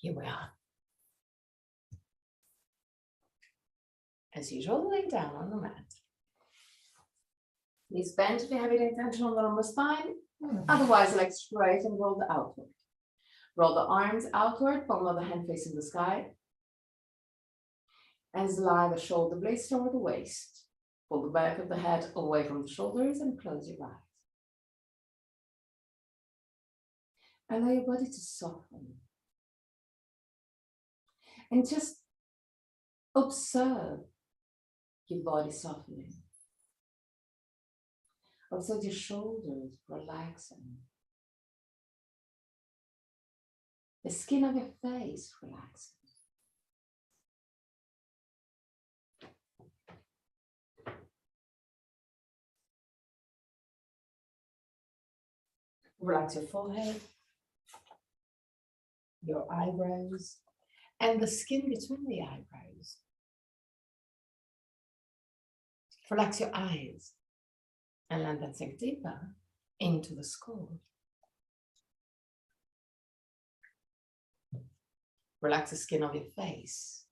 Here we are. As usual, lay down on the mat. Knees bent if you have any tension on the lumbar spine. Otherwise, legs straight and roll the outward. Roll the arms outward, palm of the hand facing the sky. And slide the shoulder blades toward the waist. Pull the back of the head away from the shoulders and close your eyes. Allow your body to soften. And just observe your body softening. Observe your shoulders relaxing. The skin of your face relaxing. Relax your forehead, your eyebrows, and the skin between the eyebrows. Relax your eyes and let them sink deeper into the skull. Relax the skin of your face,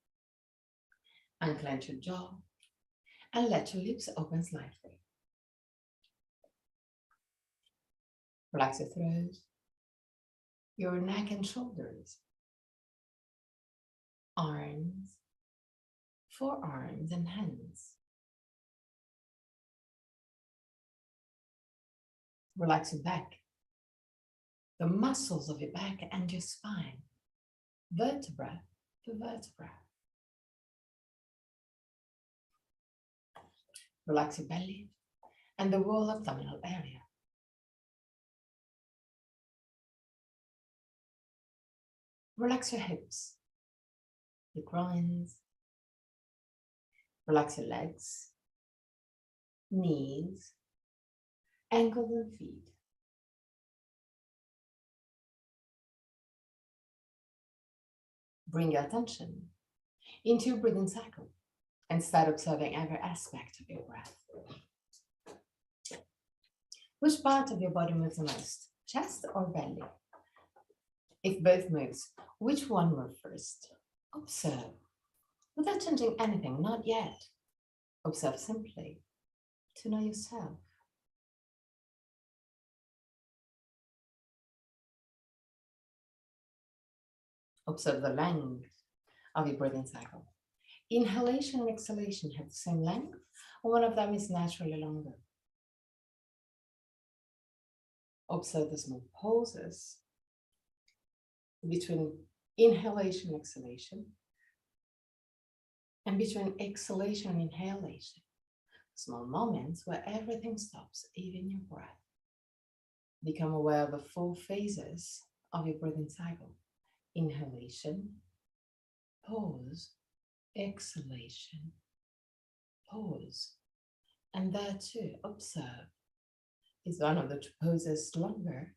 unclench your jaw, and let your lips open slightly. Relax your throat, your neck and shoulders, arms, forearms, and hands. Relax your back, the muscles of your back and your spine, vertebra to vertebra. Relax your belly and the whole abdominal area. Relax your hips, your groins. Relax your legs, knees, ankles and feet. Bring your attention into your breathing cycle and start observing every aspect of your breath. Which part of your body moves the most, chest or belly? If both moves, which one moves first? Observe, without changing anything, not yet. Observe simply to know yourself. Observe the length of your breathing cycle. Inhalation and exhalation have the same length, or one of them is naturally longer. Observe the small pauses between inhalation and exhalation, and between exhalation and inhalation. Small moments where everything stops, even your breath. Become aware of the 4 phases of your breathing cycle. Inhalation, pause, exhalation, pause. And there too, observe. Is one of the 2 poses longer?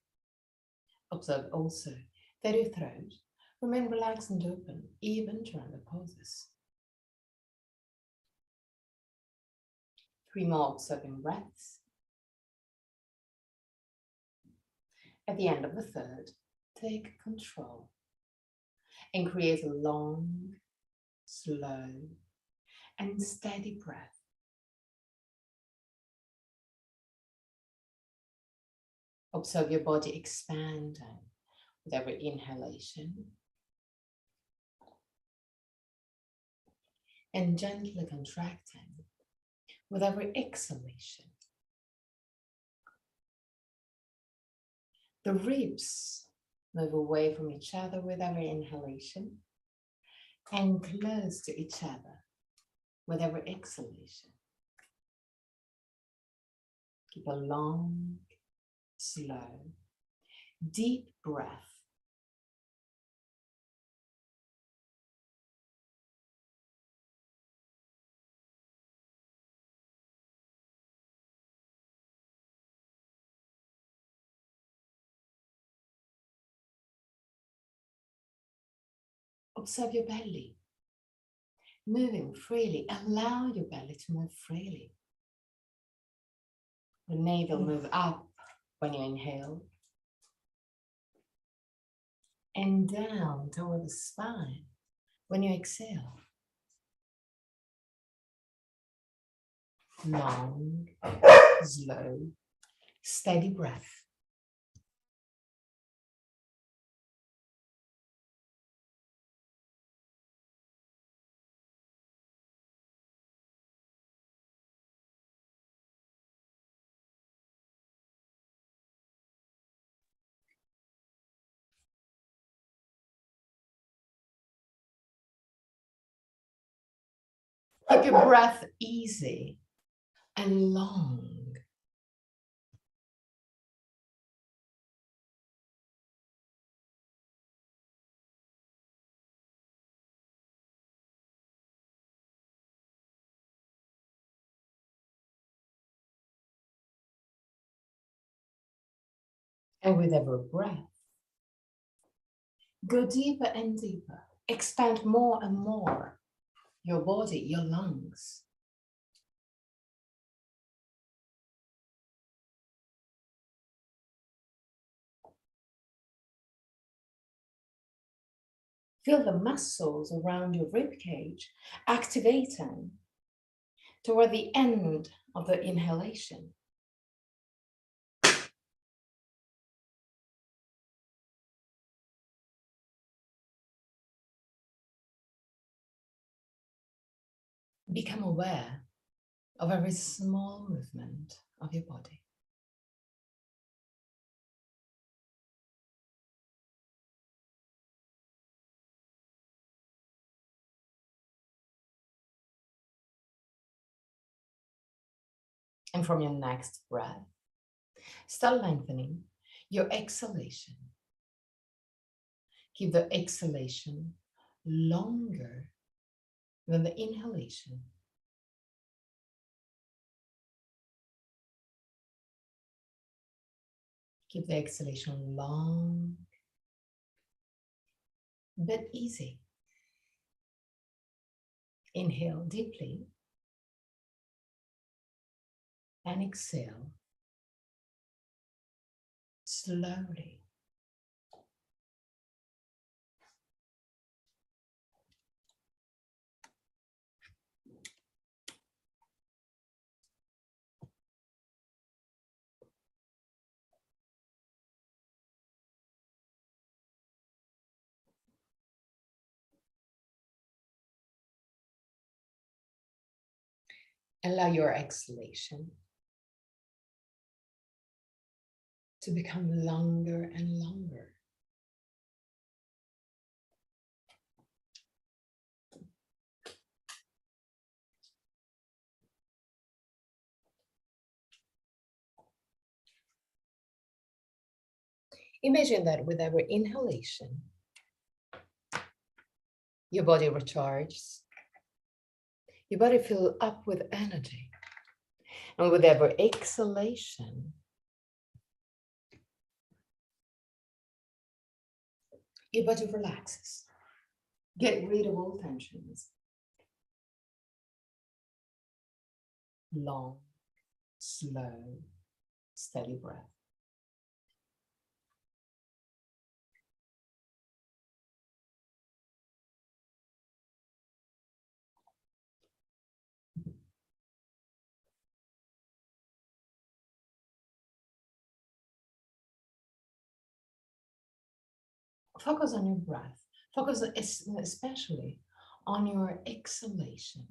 Observe also that your throat remains relaxed and open even during the pauses. 3 more observing breaths. At the end of the 3rd, take control and create a long, slow, and steady breath. Observe your body expanding with every inhalation and gently contracting with every exhalation. The ribs move away from each other with every inhalation and close to each other with every exhalation. Keep a long, slow, deep breath. Observe your belly moving freely. Allow your belly to move freely. The navel moves up when you inhale. and down toward the spine when you exhale. Long, slow, steady breath. Keep your breath easy and long. And with every breath, go deeper and deeper. Expand more and more your body, your lungs. Feel the muscles around your rib cage activating toward the end of the inhalation. Become aware of every small movement of your body. And from your next breath, start lengthening your exhalation. Keep the exhalation longer than the inhalation. Keep the exhalation long but easy. Inhale deeply and exhale slowly. Allow your exhalation to become longer and longer. Imagine that with every inhalation, your body recharges, your body fills up with energy. And with every exhalation, your body relaxes. Get rid of all tensions. Long, slow, steady breath. Focus on your breath. Focus especially on your exhalation.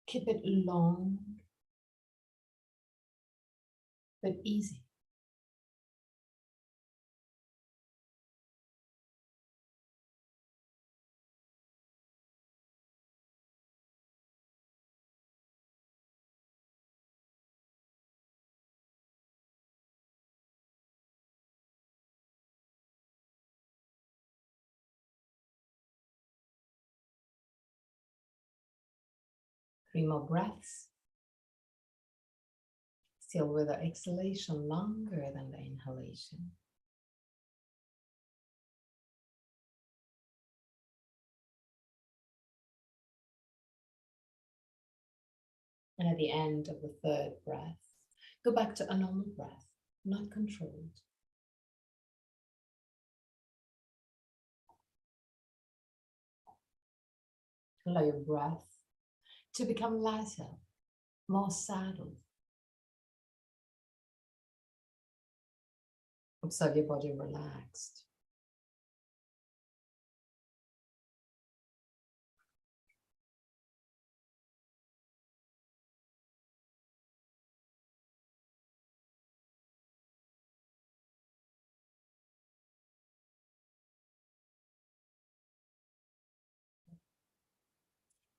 Keep it long but easy. Three more breaths. Still with the exhalation longer than the inhalation. And at the end of the third breath, go back to a normal breath, not controlled. Allow your breath to become lighter, more settled. Observe your body relaxed.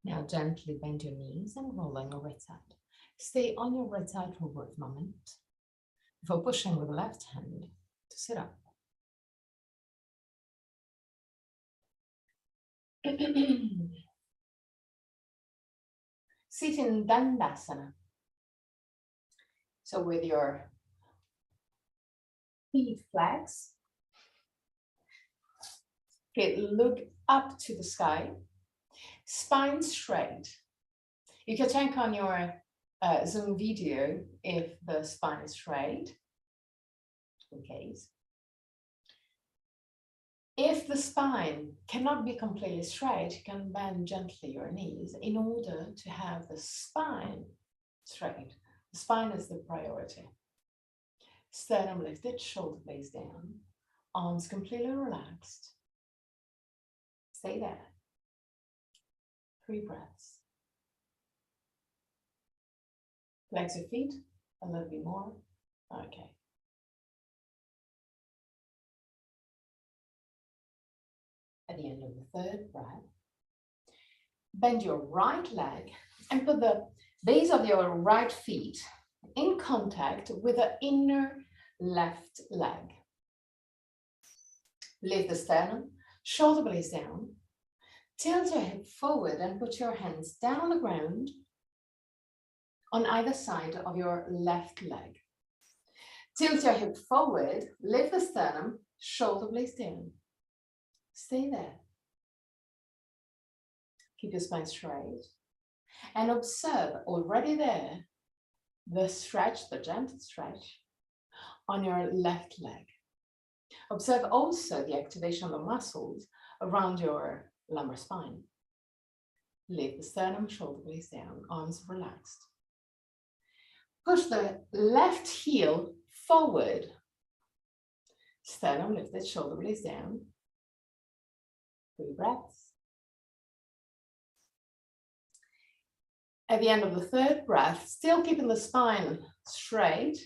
Now gently bend your knees and roll on your right side. Stay on your right side for a brief moment before pushing with the left hand to sit up. Sit in Dandasana. So with your feet flexed, okay, look up to the sky, spine straight. You can check on your Zoom video if the spine is straight, in case. If the spine cannot be completely straight, you can bend gently your knees in order to have the spine straight. The spine is the priority. Sternum lifted, shoulder blades down, arms completely relaxed. Stay there. 3 breaths. Flex your feet a little bit more. Okay. At the end of the 3rd breath, bend your right leg and put the base of your right feet in contact with the inner left leg. Lift the sternum, shoulder blades down, tilt your hip forward and put your hands down on the ground on either side of your left leg. Tilt your hip forward, lift the sternum, shoulder blades down. Stay there. Keep your spine straight and observe already there the stretch, the gentle stretch on your left leg. Observe also the activation of the muscles around your lumbar spine. Lift the sternum, shoulder blades down, arms relaxed. Push the left heel forward. Sternum lifted, shoulder blades down. 3 breaths. At the end of the 3rd breath, still keeping the spine straight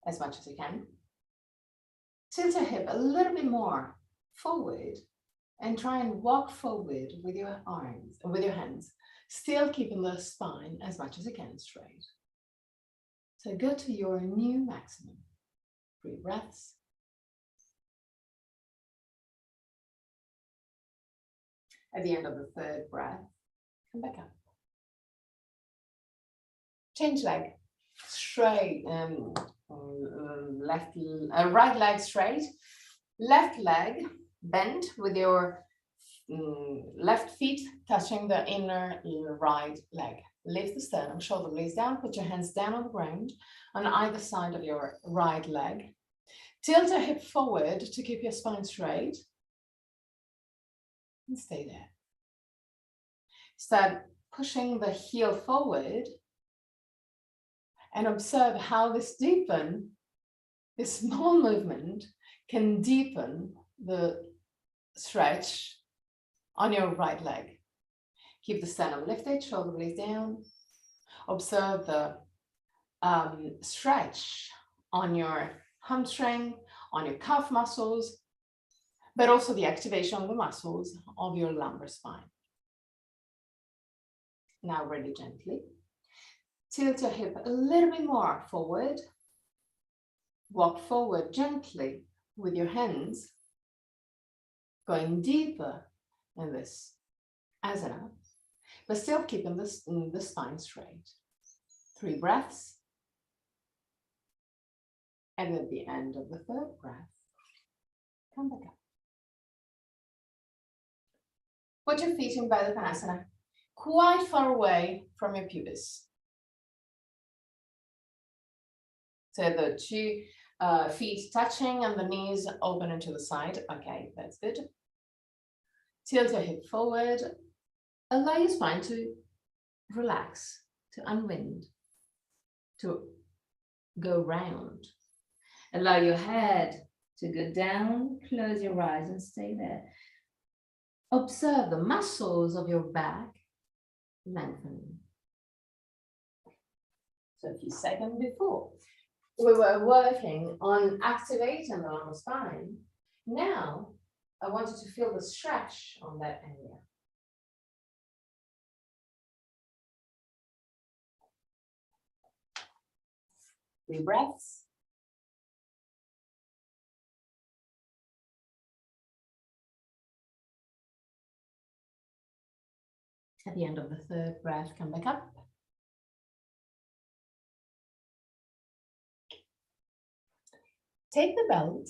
as much as you can. Tilt your hip a little bit more forward and try and walk forward with your arms, with your hands, still keeping the spine as much as you can straight. So go to your new maximum. 3 breaths. At the end of the 3rd breath, come back up. Change leg, straight, right leg straight, left leg bent with your left feet touching the inner right leg. Lift the sternum, shoulder blades down, put your hands down on the ground on either side of your right leg. Tilt your hip forward to keep your spine straight and stay there. Start pushing the heel forward and observe how this small movement can deepen the stretch on your right leg. Keep the sternum lifted, shoulder blades down. Observe the stretch on your hamstring, on your calf muscles, but also the activation of the muscles of your lumbar spine. Now really gently. Tilt your hip a little bit more forward. Walk forward gently with your hands, going deeper in this asana, but still keeping the spine straight. 3 breaths. And at the end of the 3rd breath, come back up. Put your feet in Baddha Konasana, quite far away from your pubis. So the 2 feet touching and the knees open into the side. Okay, that's good. Tilt your hip forward, Allow your spine to relax, to unwind, to go round. Allow your head to go down, close your eyes and stay there. Observe the muscles of your back lengthening. So a few seconds before, we were working on activating the lumbar spine. Now, I want you to feel the stretch on that area. 3 breaths. At the end of the 3rd breath, come back up. Take the belt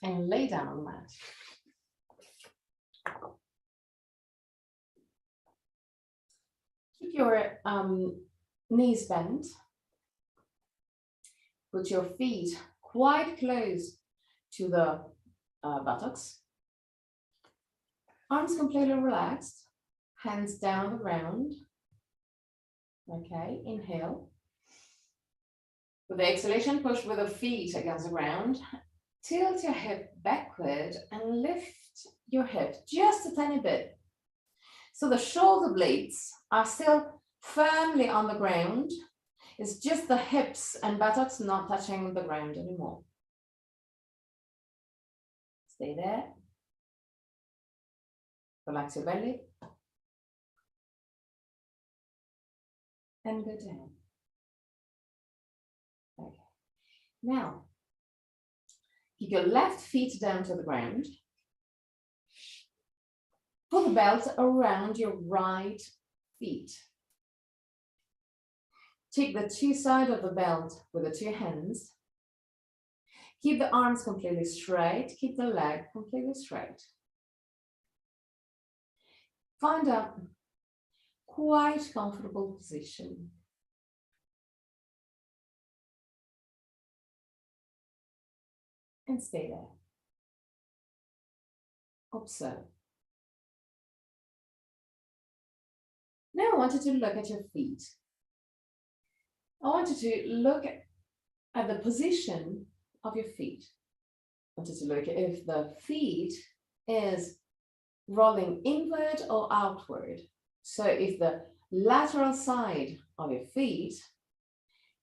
and lay down on the mat. Keep your knees bent. Put your feet quite close to the buttocks. Arms completely relaxed. Hands down the ground. Okay, inhale. With the exhalation, push with the feet against the ground. Tilt your hip backward and lift your hip just a tiny bit. So the shoulder blades are still firmly on the ground. It's just the hips and buttocks not touching the ground anymore. Stay there. Relax your belly. And go down. Okay. Now, keep your left feet down to the ground. Pull the belt around your right feet. Take the 2 sides of the belt with the 2 hands. Keep the arms completely straight. Keep the leg completely straight. Find a quite comfortable position. And stay there. Observe. Now I want you to look at your feet. I want you to look at the position of your feet. I want you to look at if the feet is rolling inward or outward. So if the lateral side of your feet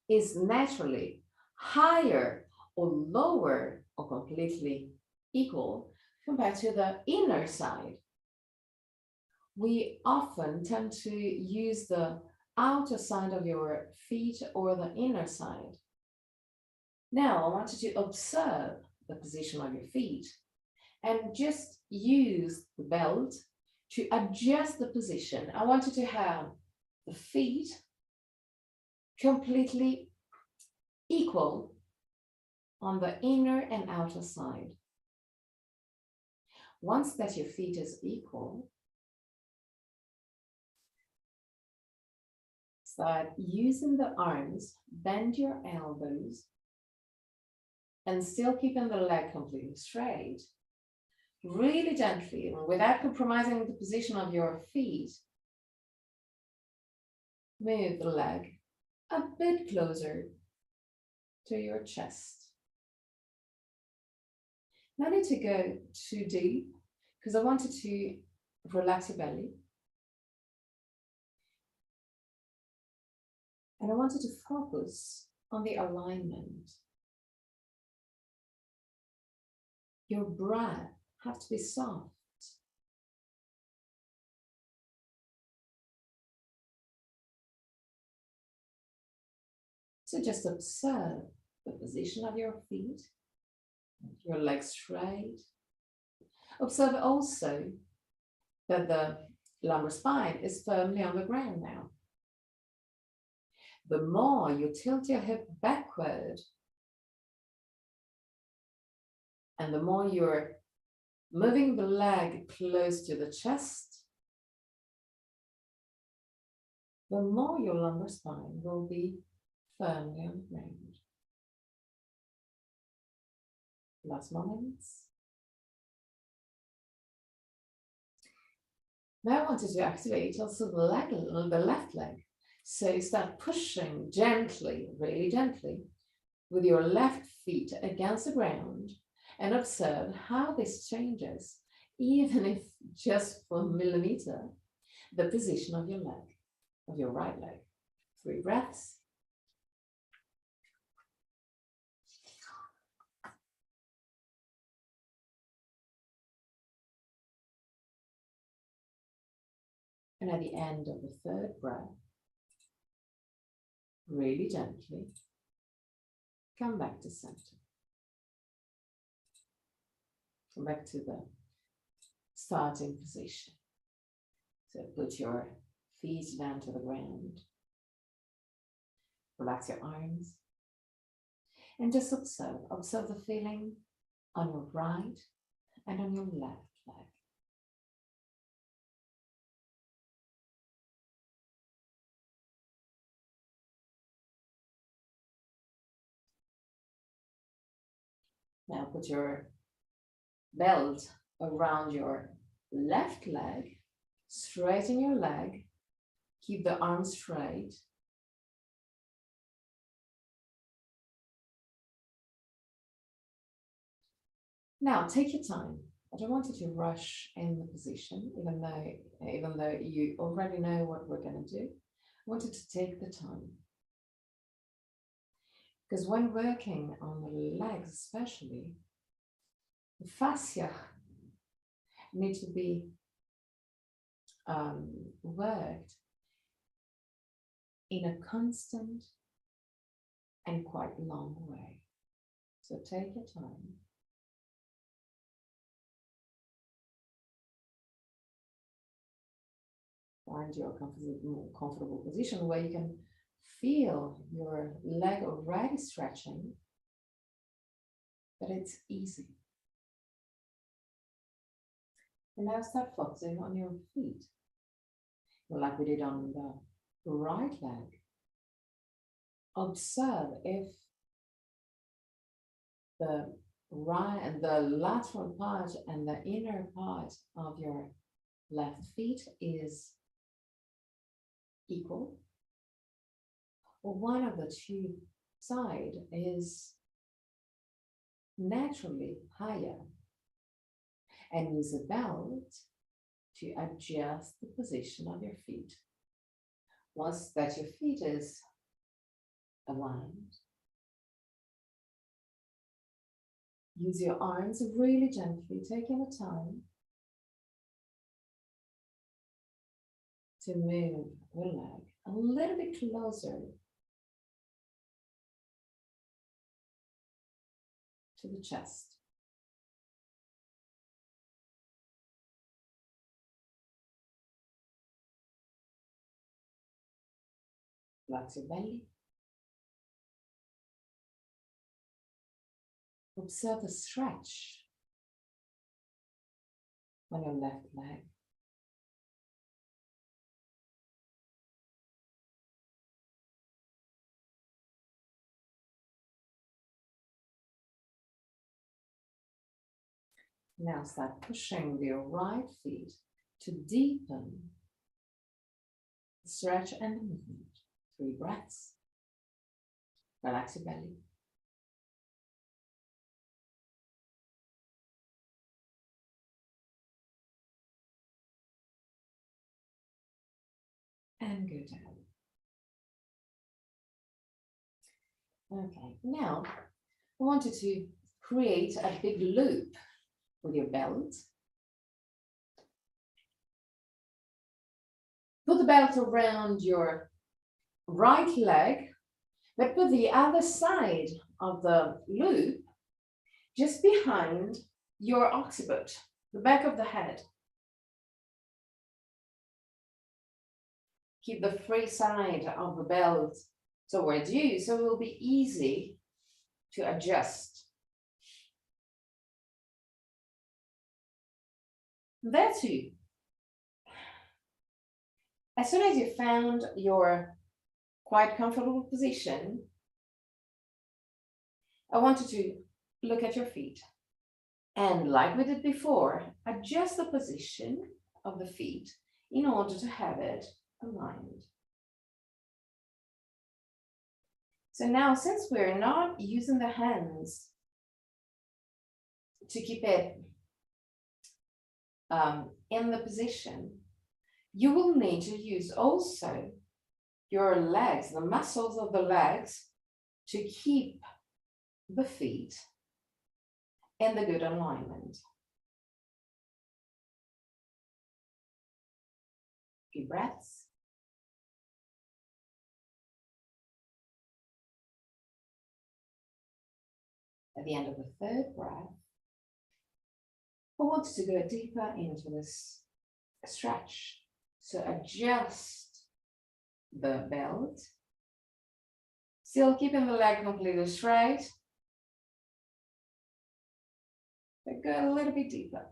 is naturally higher or lower or completely equal compared to the inner side, we often tend to use the outer side of your feet or the inner side. Now, I want you to observe the position of your feet and just use the belt to adjust the position. I want you to have the feet completely equal on the inner and outer side. Once that your feet is equal, start using the arms, bend your elbows, and still keeping the leg completely straight. Really gently, without compromising the position of your feet, move the leg a bit closer to your chest. No need to go too deep, because I want you to relax your belly. And I want you to focus on the alignment. Your breath has to be soft. So just observe the position of your feet, your legs straight. Observe also that the lumbar spine is firmly on the ground now. The more you tilt your hip backward, and the more you're moving the leg close to the chest, the more your lumbar spine will be firmly on the ground. Last moments. Now I want you to activate also the left leg. So start pushing gently, really gently, with your left feet against the ground and observe how this changes, even if just for a millimeter, the position of your leg, of your right leg. 3 breaths. And at the end of the 3rd breath, really gently, come back to center. Come back to the starting position. So put your feet down to the ground. Relax your arms. And just observe. Observe the feeling on your right and on your left leg. Now put your belt around your left leg. Straighten your leg. Keep the arms straight. Now take your time. I don't want you to rush in the position, even though you already know what we're going to do. I want you to take the time. Because when working on the legs especially, the fascia need to be worked in a constant and quite long way. So take your time. Find your comfortable position where you can feel your leg already stretching, but it's easy. And now start focusing on your feet, like we did on the right leg. Observe if the lateral part and the inner part of your left feet is equal, or one of the two sides is naturally higher, and use a belt to adjust the position of your feet. Once that your feet is aligned, use your arms really gently, taking the time to move the leg a little bit closer to the chest. Relax your belly. Observe the stretch on your left leg. Now start pushing your right feet to deepen the stretch and the movement. 3 breaths. Relax your belly. And go down. Okay, now I want you to create a big loop with your belt. Put the belt around your right leg, but put the other side of the loop just behind your occiput, the back of the head. Keep the free side of the belt towards you, so it will be easy to adjust. There too. As soon as you found your quite comfortable position, I want you to look at your feet. And like we did before, adjust the position of the feet in order to have it aligned. So now, since we're not using the hands to keep it in the position, you will need to use also your legs, the muscles of the legs, to keep the feet in the good alignment. Few breaths. At the end of the third breath, I want you to go deeper into this stretch. So adjust the belt, still keeping the leg completely straight, but go a little bit deeper.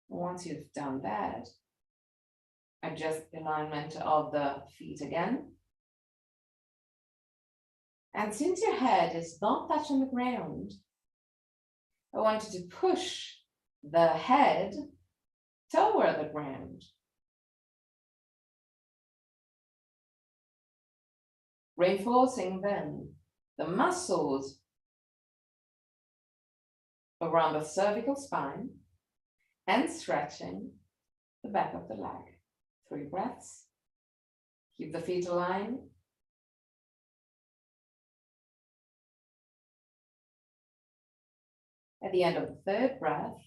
Once you've done that, adjust the alignment of the feet again. And since your head is not touching the ground, I want you to push the head toward the ground. Reinforcing then the muscles around the cervical spine and stretching the back of the leg. 3 breaths. Keep the feet aligned. At the end of the third breath,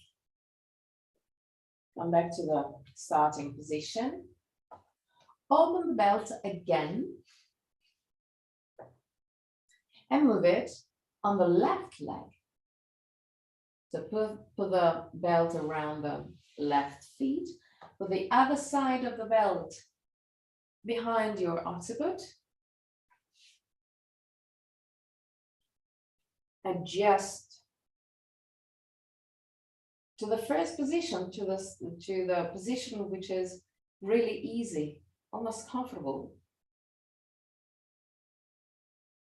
come back to the starting position. Open the belt again and move it on the left leg. So put the belt around the left feet. Put the other side of the belt behind your occiput. Adjust to the first position, to the position which is really easy, almost comfortable.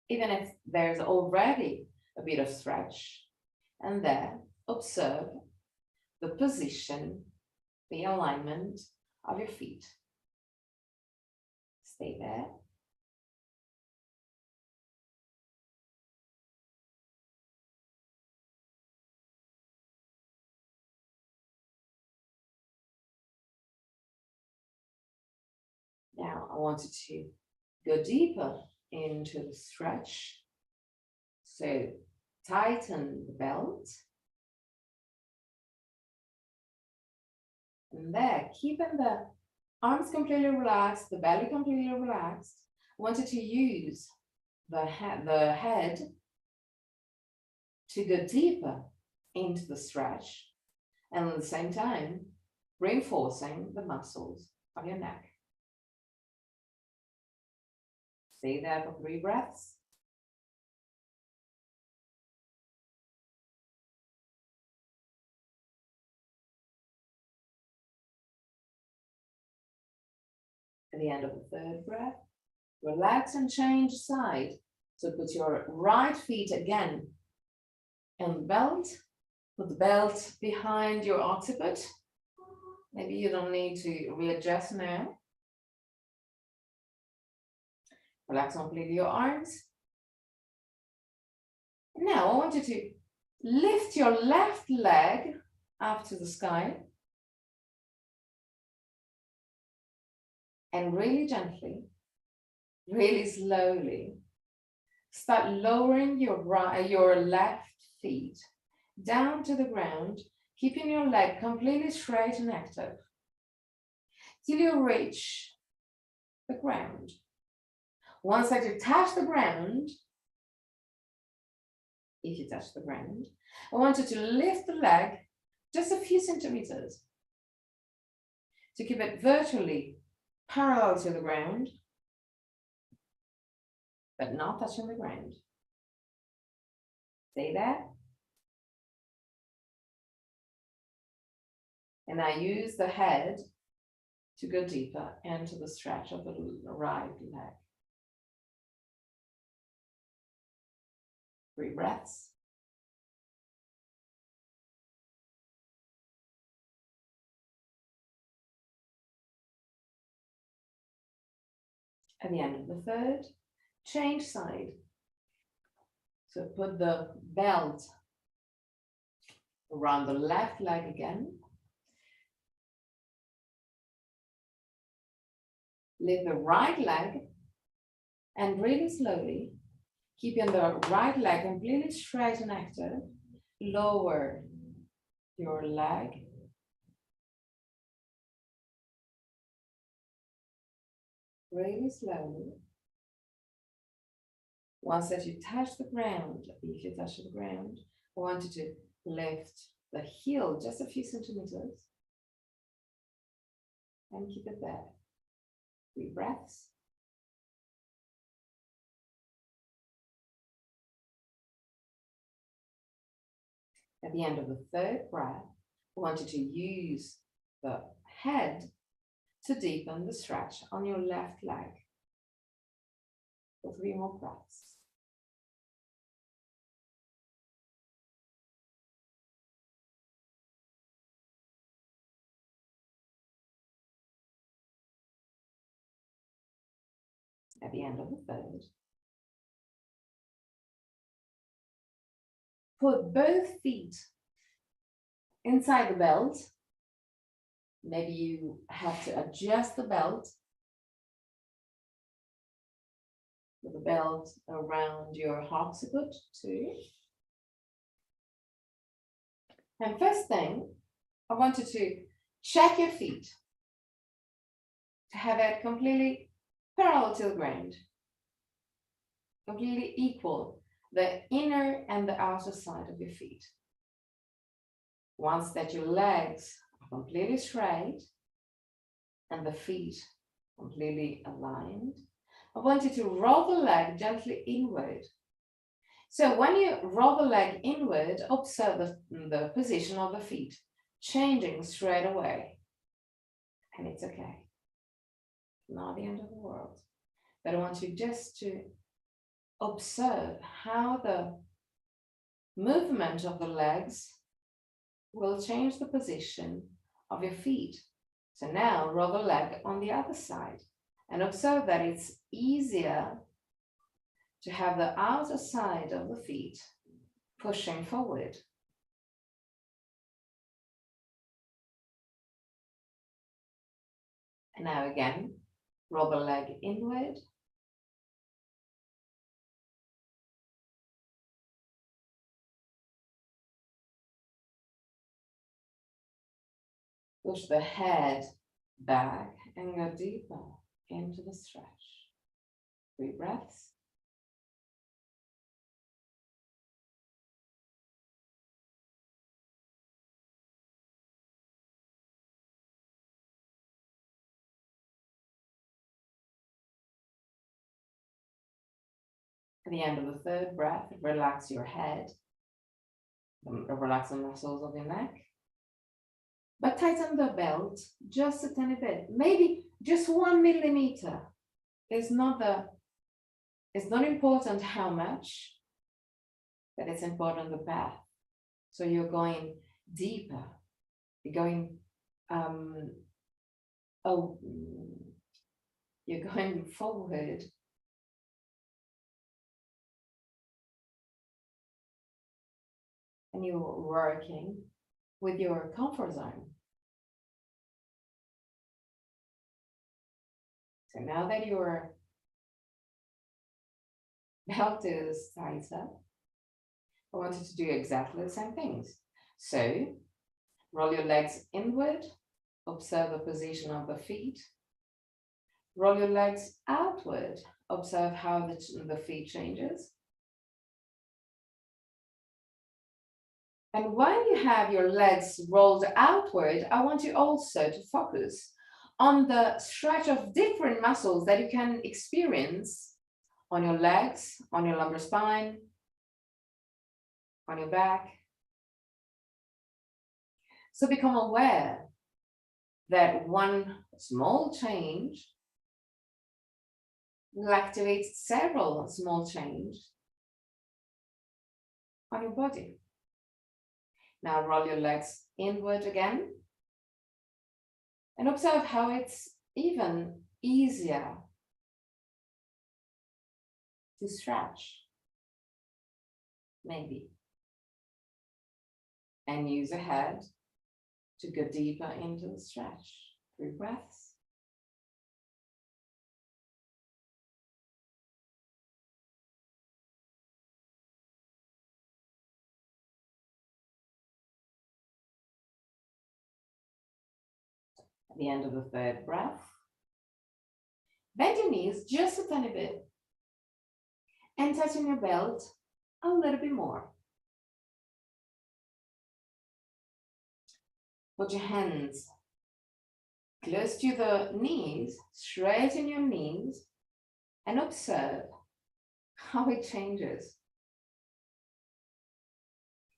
Even if there's already a bit of stretch, and then observe the position, the alignment of your feet. Stay there. Now I want you to go deeper into the stretch. So tighten the belt. And there, keeping the arms completely relaxed, the belly completely relaxed. I want you to use the head to go deeper into the stretch, and at the same time, reinforcing the muscles of your neck. Stay there for 3 breaths. At the end of the third breath, relax and change side. So put your right feet again on the belt. Put the belt behind your occiput. Maybe you don't need to readjust now. Relax completely your arms. Now I want you to lift your left leg up to the sky. And really gently, really slowly, start lowering your left feet down to the ground, keeping your leg completely straight and active, till you reach the ground. Once that you touch the ground, if you touch the ground, I want you to lift the leg just a few centimeters to keep it virtually parallel to the ground, but not touching the ground. Stay there. And I use the head to go deeper into the stretch of the right leg. 3 breaths. At the end of the third, change side. So put the belt around the left leg again. Lift the right leg and really slowly, keeping the right leg completely straight and active, lower your leg. Really slowly. Once that you touch the ground, if you touch the ground, I want you to lift the heel just a few centimeters and keep it there. 3 breaths. At the end of the third breath, I want you to use the head to deepen the stretch on your left leg. For 3 more breaths. At the end of the third, put both feet inside the belt. Maybe you have to adjust the belt. Put the belt around your occiput too. And first thing, I want you to check your feet to have it completely parallel to the ground, completely equal, the inner and the outer side of your feet. Once that your legs are completely straight and the feet completely aligned, I want you to roll the leg gently inward. So when you roll the leg inward, observe the position of the feet, changing straight away. And it's okay. Not the end of the world. But I want you just to observe how the movement of the legs will change the position of your feet. So now roll the leg on the other side and observe that it's easier to have the outer side of the feet pushing forward. And now again, roll the leg inward. Push the head back and go deeper into the stretch. 3 breaths. At the end of the third breath, relax your head, relax the muscles of your neck, but tighten the belt just a tiny bit, maybe just 1 millimeter. It's not important how much, but it's important the path. So you're going deeper, you're going, you're going forward. And you're working with your comfort zone. So now that your belt is tighter, I want you to do exactly the same things. So roll your legs inward, observe the position of the feet. Roll your legs outward, observe how the feet changes. And while you have your legs rolled outward, I want you also to focus on the stretch of different muscles that you can experience on your legs, on your lumbar spine, on your back. So become aware that one small change will activate several small changes on your body. Now roll your legs inward again and observe how it's even easier to stretch, maybe. And use the head to go deeper into the stretch. 3 breaths. At the end of the 3rd breath, bend your knees just a tiny bit and tighten your belt a little bit more. Put your hands close to the knees, straighten your knees, and observe how it changes.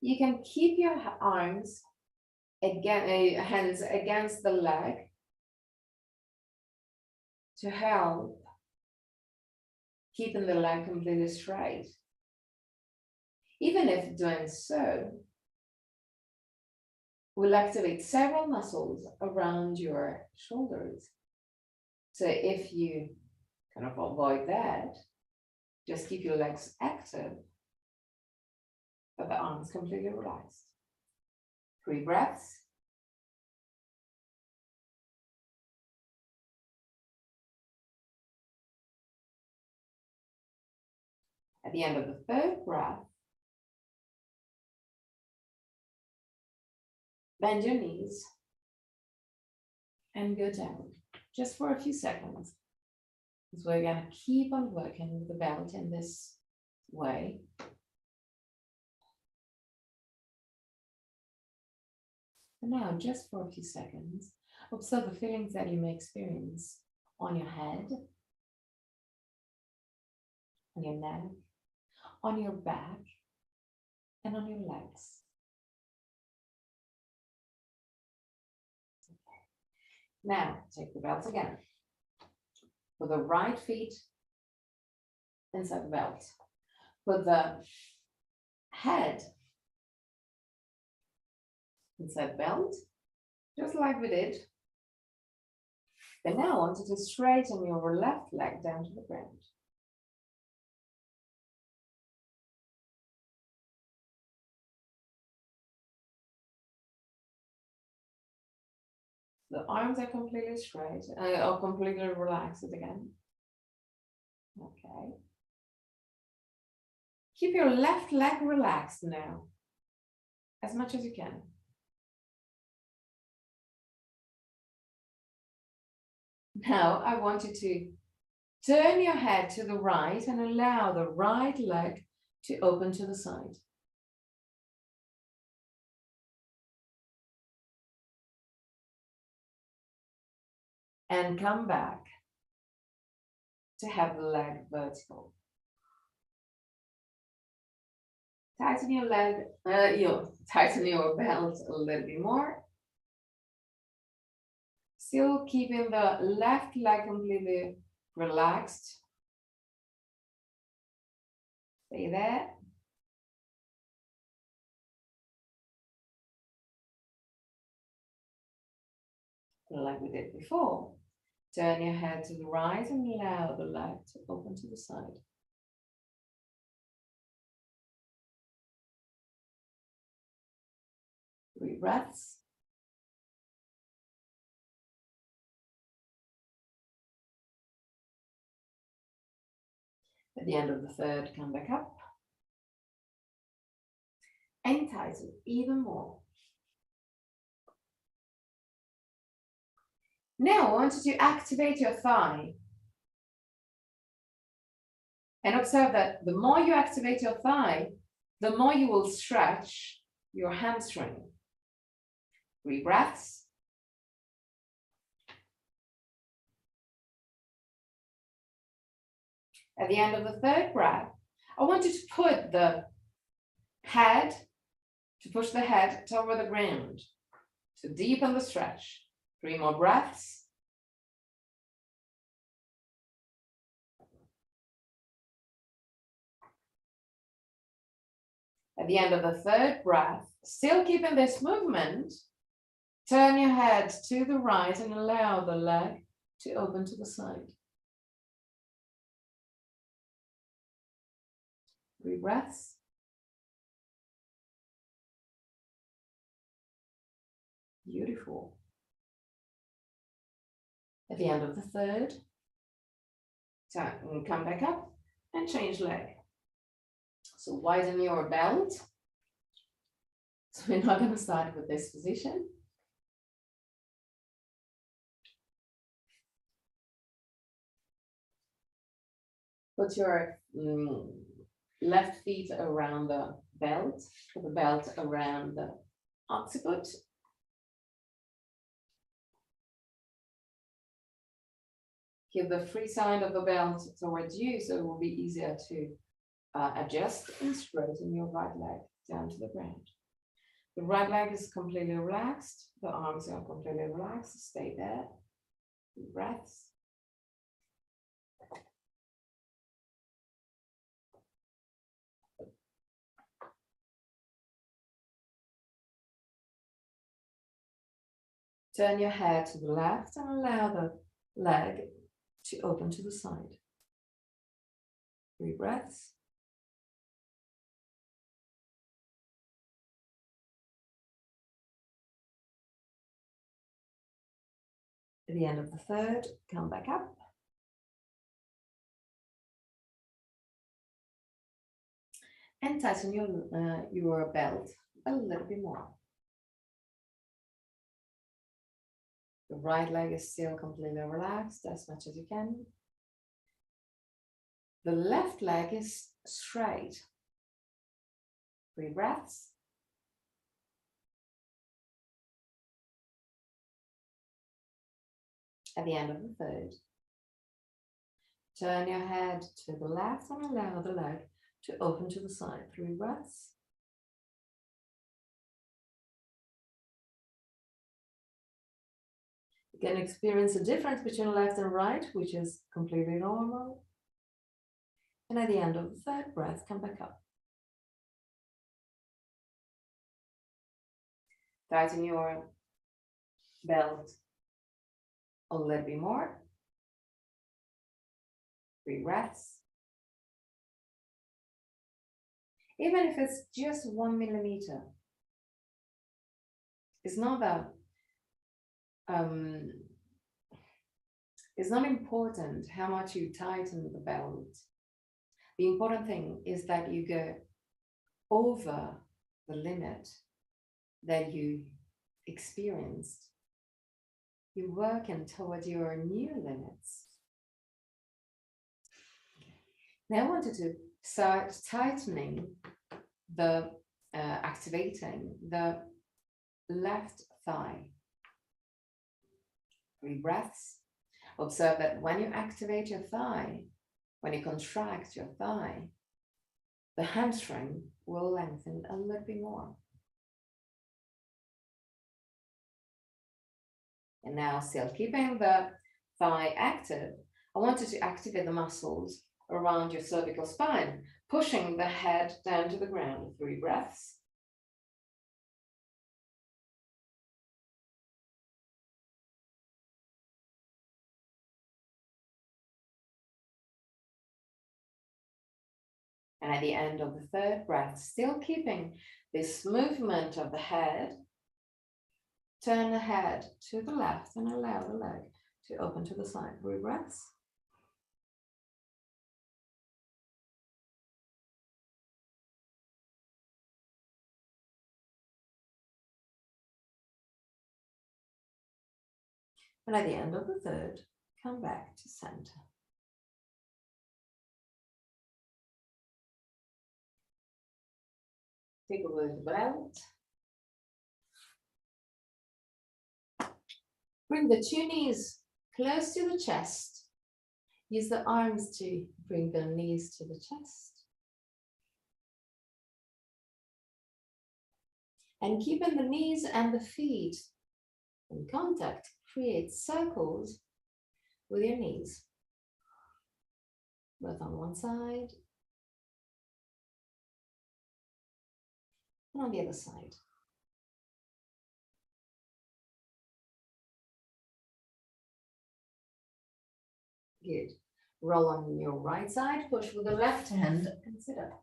You can keep your arms hands against the leg to help keeping the leg completely straight. Even if doing so will activate several muscles around your shoulders. So if you kind of avoid that, just keep your legs active, but the arms completely relaxed. 3 breaths. At the end of the 3rd breath, bend your knees and go down just for a few seconds. Because we're going to keep on working with the belt in this way. And now, just for a few seconds, observe the feelings that you may experience on your head, on your neck, on your back, and on your legs. Okay. Now, take the belt again. Put the right feet inside the belt. Put the head inside the belt, just like we did. And now I want you to straighten your left leg down to the ground. The arms are completely straight, or completely relaxed again. Okay. Keep your left leg relaxed now, as much as you can. Now I want you to turn your head to the right and allow the right leg to open to the side. And come back to have the leg vertical. Tighten your leg, tighten your belt a little bit more. Still keeping the left leg completely relaxed. Stay there. Like we did before. Turn your head to the right and allow the leg to open to the side. Three breaths. At the end of the 3rd, come back up. And tighten even more. Now I want you to activate your thigh. And observe that the more you activate your thigh, the more you will stretch your hamstring. 3 breaths. At the end of the 3rd breath, I want you to put the head, to push the head toward the ground, to deepen the stretch. 3 more breaths. At the end of the 3rd breath, still keeping this movement, turn your head to the right and allow the leg to open to the side. 3 breaths. Beautiful. At the end of the third, come back up and change leg. So widen your belt. So we're not going to start with this position. Put your left feet around the belt, put the belt around the occiput. Keep the free side of the belt towards you so it will be easier to adjust and straighten your right leg down to the ground. The right leg is completely relaxed. The arms are completely relaxed. Stay there. Deep breaths. Turn your head to the left and allow the leg to open to the side. 3 breaths. At the end of the third, come back up. And tighten your belt a little bit more. The right leg is still completely relaxed as much as you can. The left leg is straight. 3 breaths. At the end of the third, turn your head to the left and allow the leg to open to the side. 3 breaths. You can experience a difference between left and right, which is completely normal. And at the end of the third breath, come back up. Tighten your belt a little bit more. 3 breaths. Even if it's just 1 millimeter, it's not it's not important how much you tighten the belt. The important thing is that you go over the limit that you experienced. You're working towards your new limits. Now I wanted to start tightening activating the left thigh. 3 breaths. Observe that when you activate your thigh, when you contract your thigh, the hamstring will lengthen a little bit more. And now, still keeping the thigh active, I want you to activate the muscles around your cervical spine, pushing the head down to the ground. 3 breaths. And at the end of the third breath, still keeping this movement of the head, turn the head to the left and allow the leg to open to the side. 3 breaths. And at the end of the third, come back to center. Take away the belt. Bring the 2 knees close to the chest. Use the arms to bring the knees to the chest. And keeping the knees and the feet in contact, create circles with your knees. Both on one side and on the other side. Good. Roll on your right side, push with the left hand and sit up.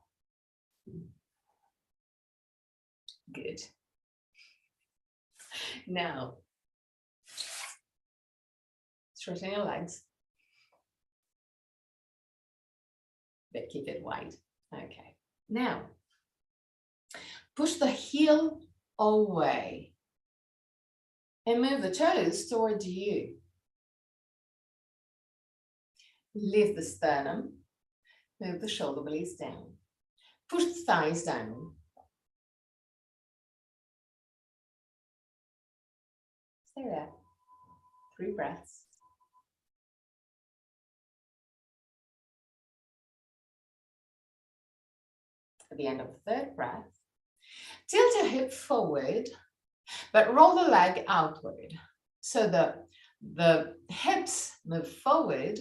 Good. Now, stretching your legs, but keep it wide. Okay. Now, push the heel away and move the toes towards you. Lift the sternum, move the shoulder blades down. Push the thighs down. Stay there. 3 breaths. At the end of the 3rd breath, tilt your hip forward, but roll the leg outward. So the hips move forward,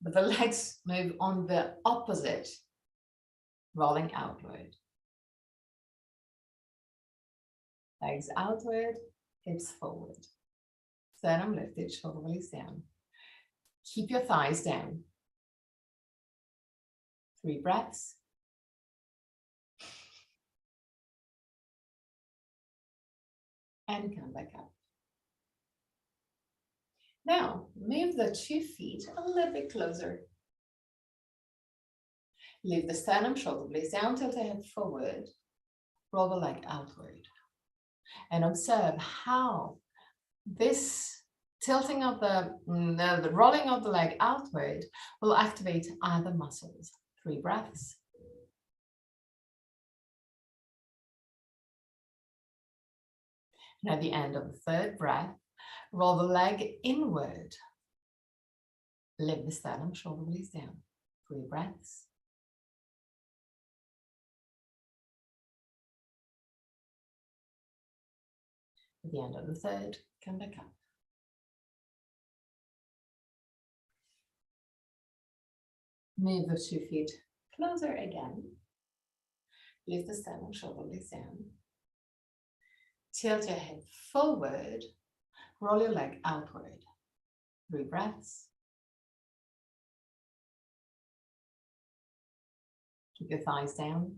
but the legs move on the opposite, rolling outward. Legs outward, hips forward. Sternum lifted, shoulder blades down. Keep your thighs down. 3 breaths. And come back up. Now, move the 2 feet a little bit closer. Lift the sternum, shoulder blades down, tilt the hip forward, roll the leg outward. And observe how this tilting of the rolling of the leg outward will activate other muscles. 3 breaths. And at the end of the 3rd breath, roll the leg inward. Lift the sternum, shoulder blades down. 3 breaths. At the end of the 3rd, come back up. Move the 2 feet closer again. Lift the sternum, shoulder blades down. Tilt your head forward. Roll your leg outward. 3 breaths. Keep your thighs down.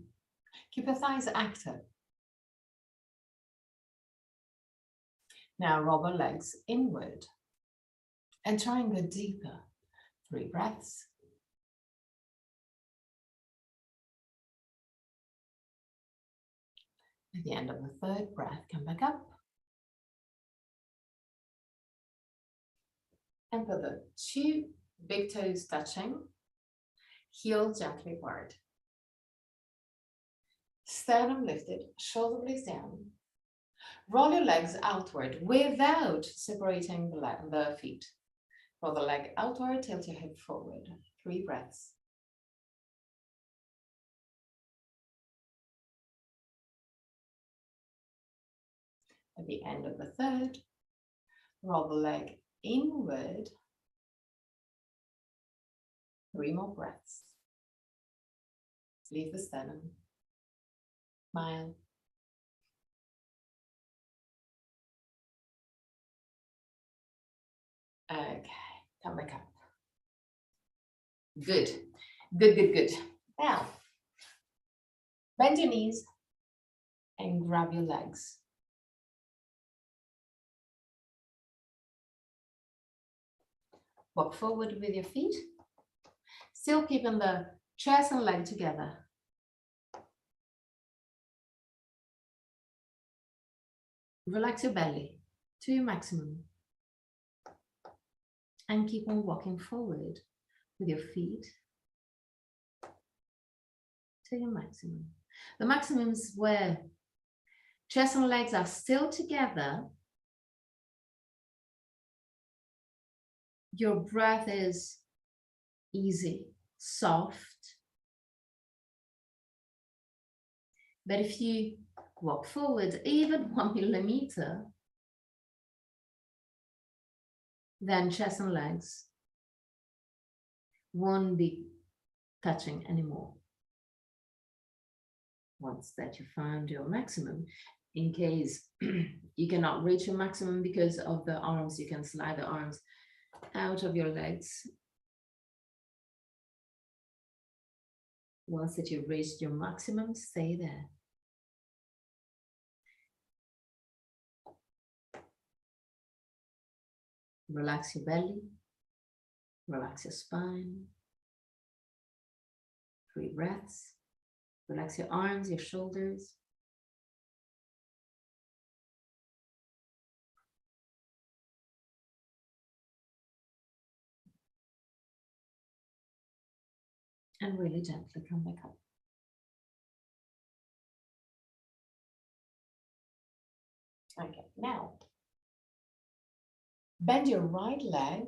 Keep your thighs active. Now roll the legs inward and try and go deeper. 3 breaths. At the end of the 3rd breath, come back up. And put the 2 big toes touching, heel gently apart. Sternum lifted, shoulder blades down. Roll your legs outward without separating the feet. Roll the leg outward, tilt your hip forward. 3 breaths. At the end of the 3rd, roll the leg inward. 3 more breaths. Leave the sternum. Smile. Okay, come back up. Good, good, good, good. Now, bend your knees and grab your legs. Walk forward with your feet, still keeping the chest and leg together. Relax your belly to your maximum. And keep on walking forward with your feet to your maximum. The maximum is where chest and legs are still together. Your breath is easy, soft. But if you walk forward even 1 millimeter, then chest and legs won't be touching anymore. Once that you found your maximum, in case you cannot reach your maximum because of the arms, you can slide the arms out of your legs Once that you've reached your maximum, stay there. Relax your belly, relax your spine. 3 breaths. Relax your arms, your shoulders. And really gently come back up. Okay, now bend your right leg,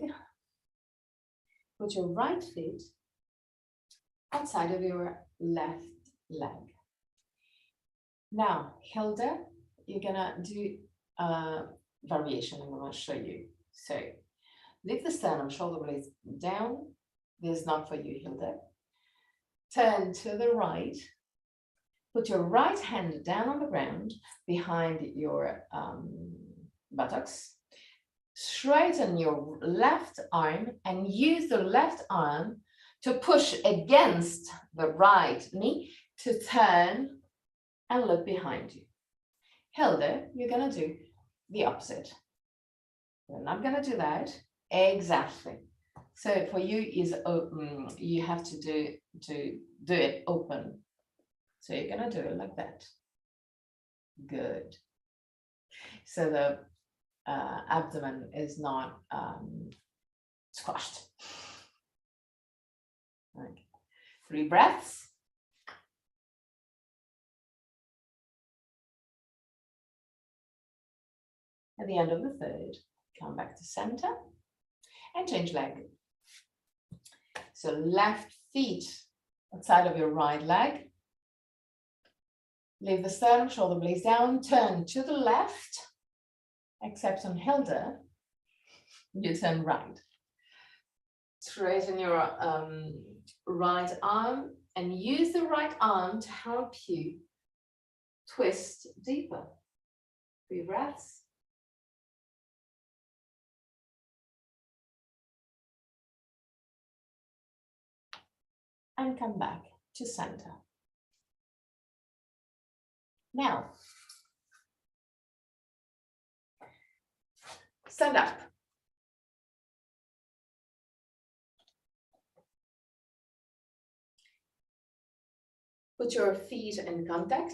put your right foot outside of your left leg. Now, Hilda, you're gonna do a variation I'm gonna show you. So lift the sternum, shoulder blades down. This is not for you, Hilda. Turn to the right. Put your right hand down on the ground behind your buttocks. Straighten your left arm and use the left arm to push against the right knee to turn and look behind you. Hilda, you're gonna do the opposite. We're not gonna do that. Exactly. So for you is open, you have to do it open. So you're gonna do it like that. Good. So the abdomen is not squashed. Okay. 3 breaths. At the end of the third, come back to center and change leg. So left feet outside of your right leg. Leave the sternum, shoulder blades down, turn to the left, except on Hilda, you turn right. Straighten your right arm and use the right arm to help you twist deeper. 3 breaths. And come back to center. Now, stand up. Put your feet in contact.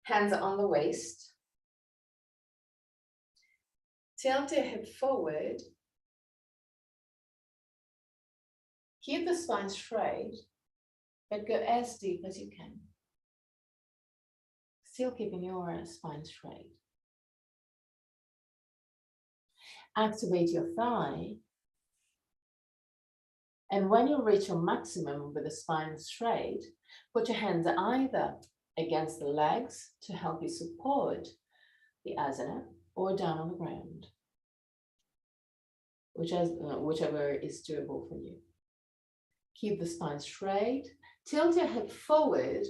Hands on the waist. Tilt your hip forward. Keep the spine straight, but go as deep as you can. Still keeping your spine straight. Activate your thigh. And when you reach your maximum with the spine straight, put your hands either against the legs to help you support the asana or down on the ground, whichever is doable for you. Keep the spine straight, tilt your head forward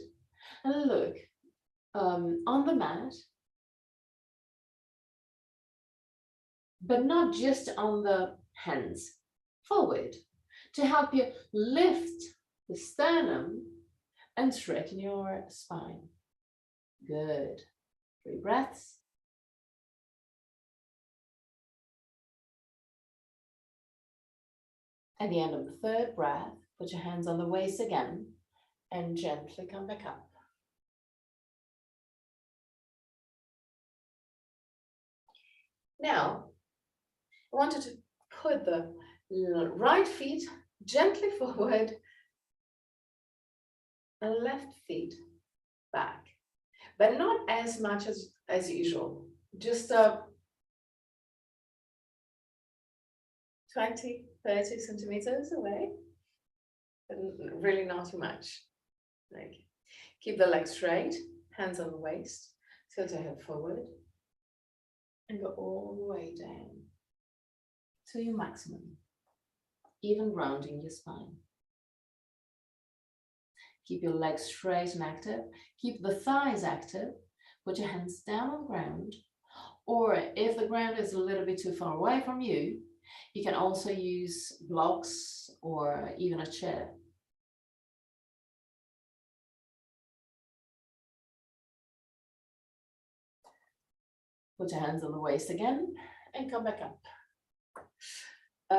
and look on the mat, but not just on the hands, forward to help you lift the sternum and straighten your spine. Good. 3 breaths. At the end of the 3rd breath, put your hands on the waist again and gently come back up. Now, I wanted to put the right feet gently forward and left feet back, but not as much as usual. Just 20, 30 centimeters away, but really not too much. Like, keep the legs straight, hands on the waist, tilt your head forward, and go all the way down to your maximum, even grounding your spine. Keep your legs straight and active. Keep the thighs active. Put your hands down on the ground. Or if the ground is a little bit too far away from you, you can also use blocks or even a chair. Put your hands on the waist again and come back up.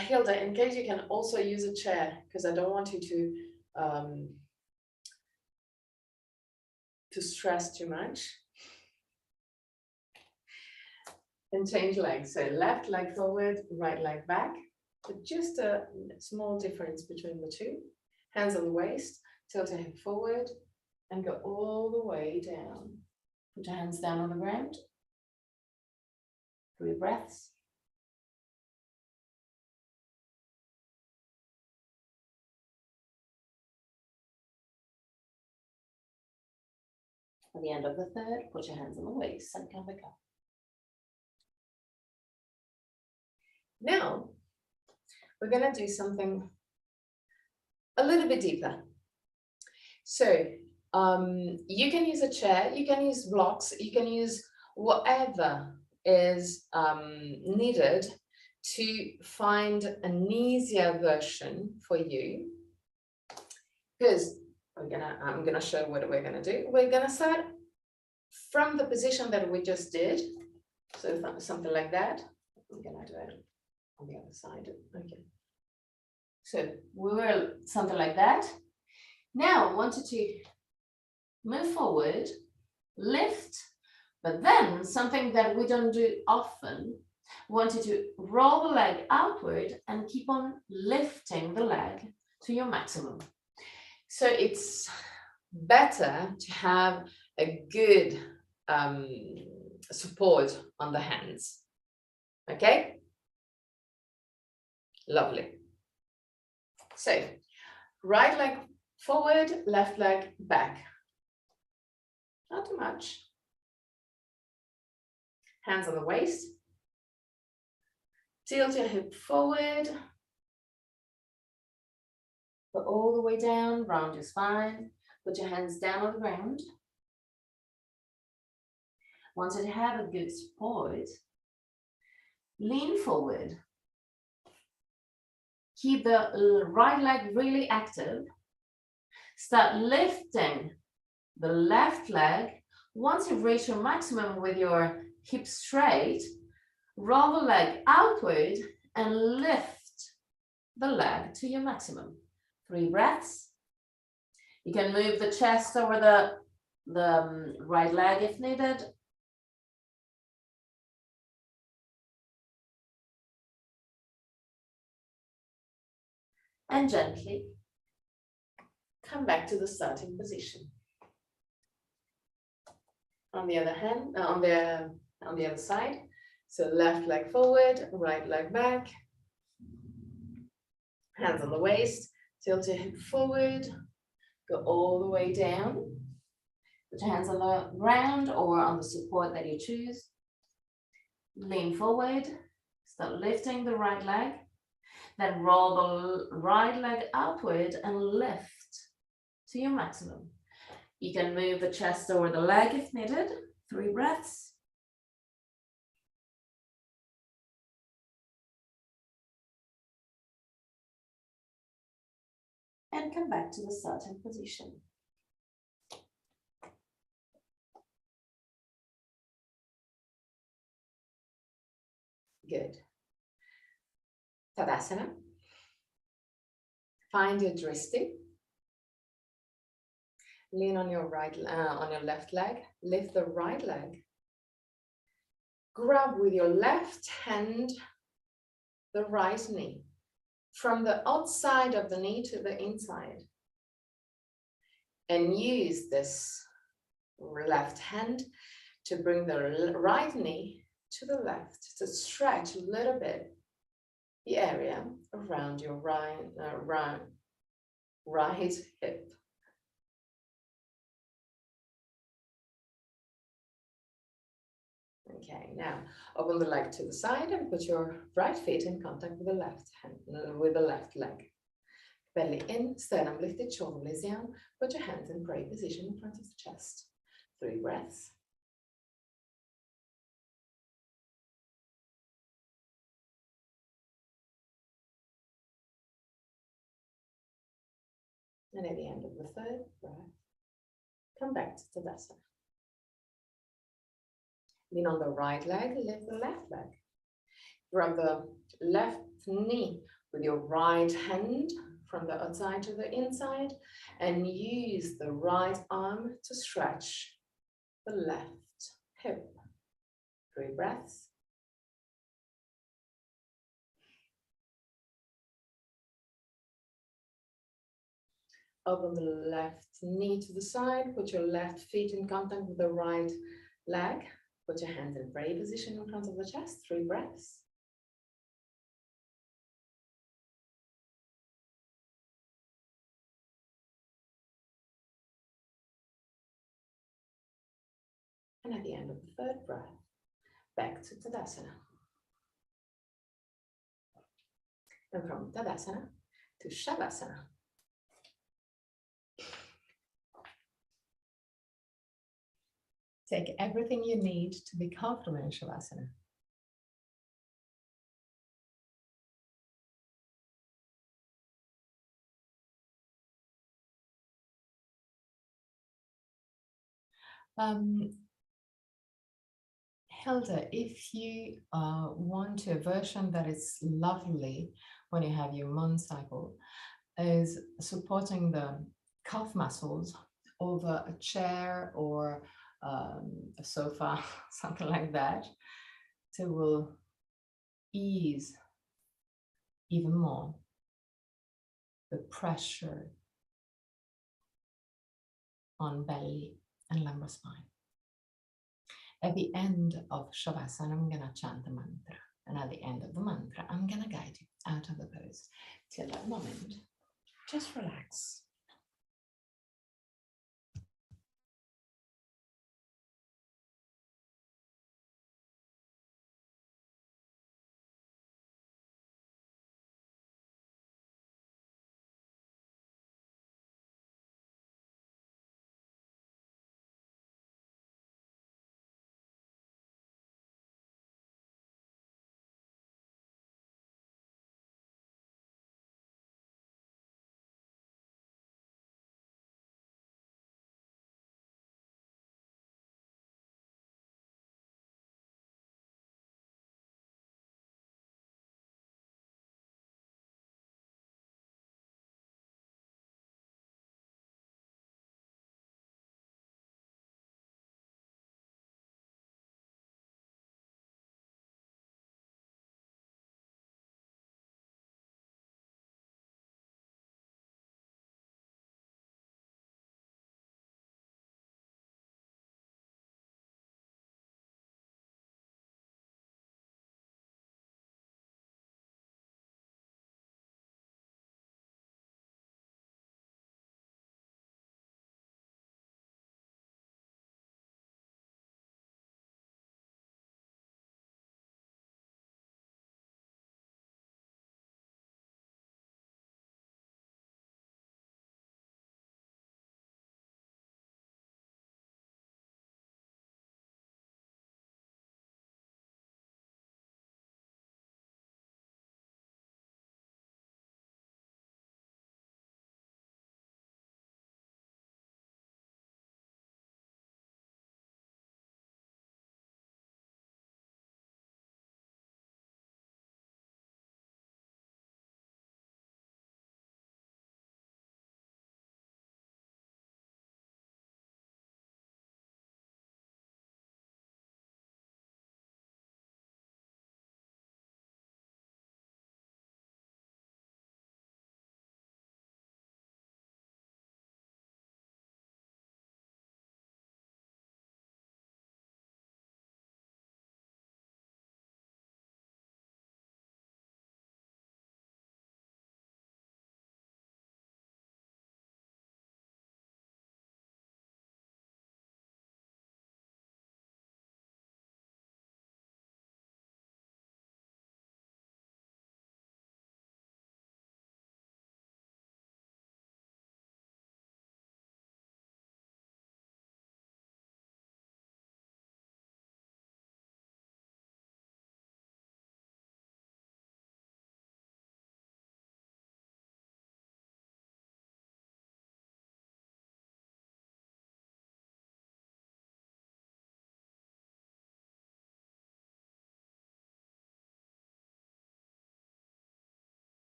Hilda, in case you can also use a chair, because I don't want you to stress too much. And change legs. So left leg forward, right leg back. But just a small difference between the two. Hands on the waist, tilt your hip forward and go all the way down. Put your hands down on the ground. 3 breaths. At the end of the third, put your hands on the waist and come back up. Now, we're going to do something a little bit deeper. So, you can use a chair, you can use blocks, you can use whatever is needed to find an easier version for you. Because I'm gonna show what we're gonna do. We're gonna start from the position that we just did. So something like that. I'm gonna do it on the other side. Okay. So we will something like that. Now I wanted to move forward, lift, but then something that we don't do often, wanted to roll the leg outward and keep on lifting the leg to your maximum. So it's better to have a good support on the hands. Okay? Lovely. So right leg forward, left leg back. Not too much. Hands on the waist. Tilt your hip forward. Go all the way down, round your spine. Put your hands down on the ground. Once you have a good support, lean forward. Keep the right leg really active. Start lifting the left leg. Once you've reached your maximum with your hips straight, roll the leg outward and lift the leg to your maximum. 3 breaths. You can move the chest over the right leg if needed. And gently come back to the starting position. On the other hand, on the other side. So left leg forward, right leg back. Hands on the waist, tilt your hip forward, go all the way down. Put your hands on the ground or on the support that you choose. Lean forward, start lifting the right leg. Then roll the right leg outward and lift to your maximum. You can move the chest over the leg if needed. 3 breaths. And come back to the starting position. Good. Tadasana. Find your drishti. Lean on your left leg. Lift the right leg. Grab with your left hand the right knee. From the outside of the knee to the inside. And use this left hand to bring the right knee to the left, to stretch a little bit the area around your right hip. Okay, now open the leg to the side and put your right foot in contact with the left hand, with the left leg. Belly in, sternum lifted, shoulder blades down. Put your hands in prayer position in front of the chest. 3 breaths. And at the end of the 3rd breath, come back to Tadasana. Lean on the right leg, lift the left leg. Grab the left knee with your right hand from the outside to the inside and use the right arm to stretch the left hip. 3 breaths. Open the left knee to the side, put your left feet in contact with the right leg. Put your hands in prayer position in front of the chest, 3 breaths. And at the end of the 3rd breath, back to Tadasana. And from Tadasana to Shavasana. Take everything you need to be comfortable in Shavasana. Hilda, if you want a version that is lovely when you have your moon cycle, is supporting the calf muscles over a chair or a sofa, something like that, so will ease even more the pressure on belly and lumbar spine. At the end of Shavasana, I'm going to chant the mantra. And at the end of the mantra, I'm going to guide you out of the pose. Till that moment, just relax.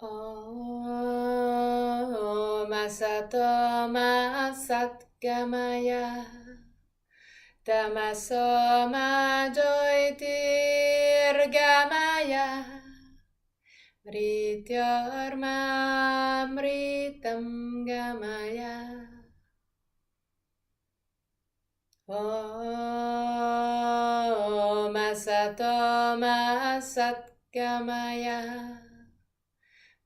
Om Asato Ma Satgamaya Tamaso Ma Jyotirgamaya Mrityorma Mritam Gamaya Om Asato Ma Satgamaya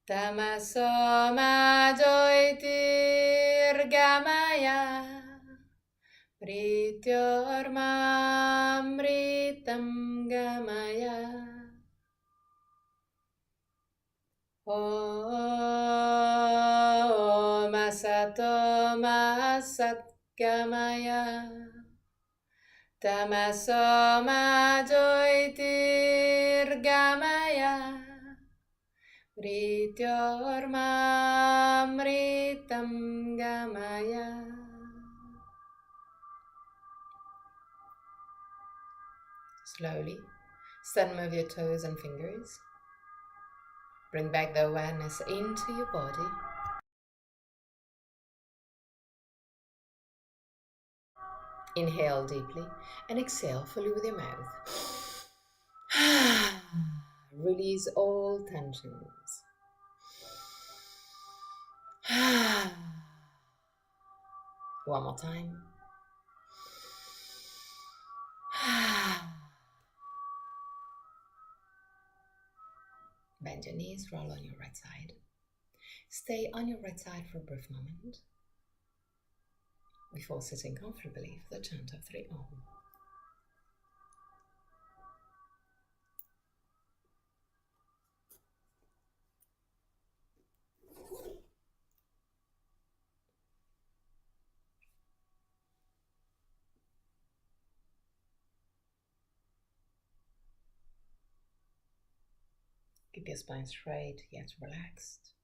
Tamaso Ma Jyotirgamaya Mrityorma Mritam Gamaya Om Asato Ma Satgamaya Tamaso Ma Jyotirgamaya Mrityorma Mritam Gamaya. Slowly, start move your toes and fingers. Bring back the awareness into your body. Inhale deeply and exhale fully with your mouth. Release all tensions. One more time. Bend your knees, roll on your right side. Stay on your right side for a brief moment before sitting comfortably for the chant of 3 Om. Keep your spine straight yet relaxed.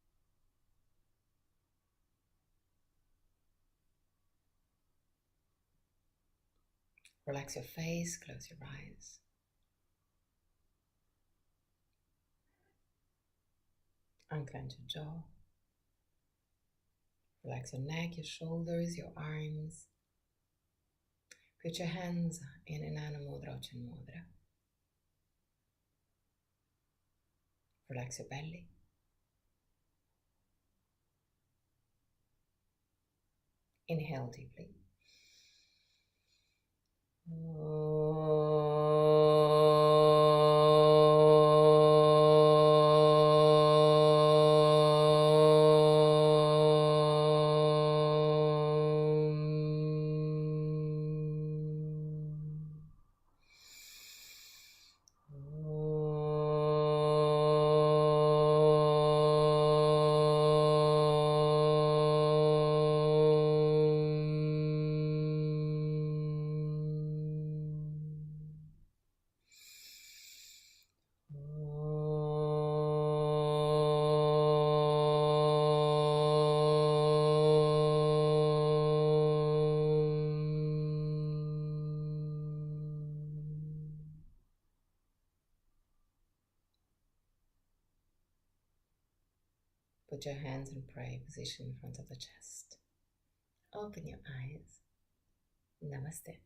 Relax your face, close your eyes. Unclench your jaw. Relax your neck, your shoulders, your arms. Put your hands in Inanna Mudra or Chin Mudra. Relax your belly. Inhale deeply. Put your hands in prayer position in front of the chest. Open your eyes. Namaste.